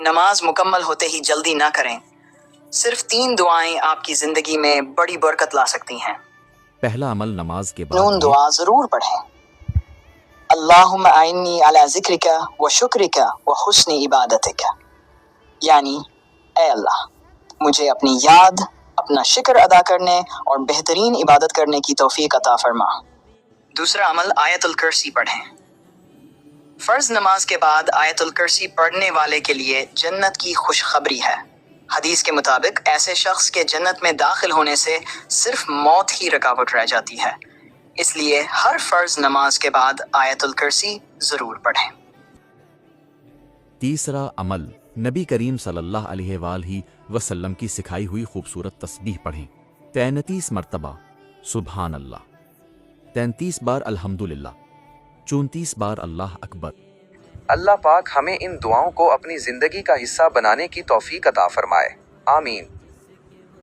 نماز مکمل ہوتے ہی جلدی نہ کریں، صرف 3 دعائیں آپ کی زندگی میں بڑی برکت لا سکتی ہیں۔ پہلا عمل نماز کے بعد نون یہ دعا ضرور پڑھیں۔ اللہم اعنی علی ذکرک و شکرک و حسن عبادتک، یعنی اے اللہ مجھے اپنی یاد، اپنا شکر ادا کرنے اور بہترین عبادت کرنے کی توفیق عطا فرما۔ دوسرا عمل آیت الکرسی پڑھیں۔ فرض نماز کے بعد آیت الکرسی پڑھنے والے کے لیے جنت کی خوشخبری ہے۔ حدیث کے مطابق ایسے شخص کے جنت میں داخل ہونے سے صرف موت ہی رکاوٹ رہ جاتی ہے، اس لیے ہر فرض نماز کے بعد آیت الکرسی ضرور پڑھیں۔ تیسرا عمل نبی کریم صلی اللہ علیہ وآلہ وسلم کی سکھائی ہوئی خوبصورت تسبیح پڑھیں۔ 33 مرتبہ سبحان اللہ، 33 بار الحمدللہ، 34 بار اللہ اکبر۔ اللہ پاک ہمیں ان دعاؤں کو اپنی زندگی کا حصہ بنانے کی توفیق عطا فرمائے، آمین۔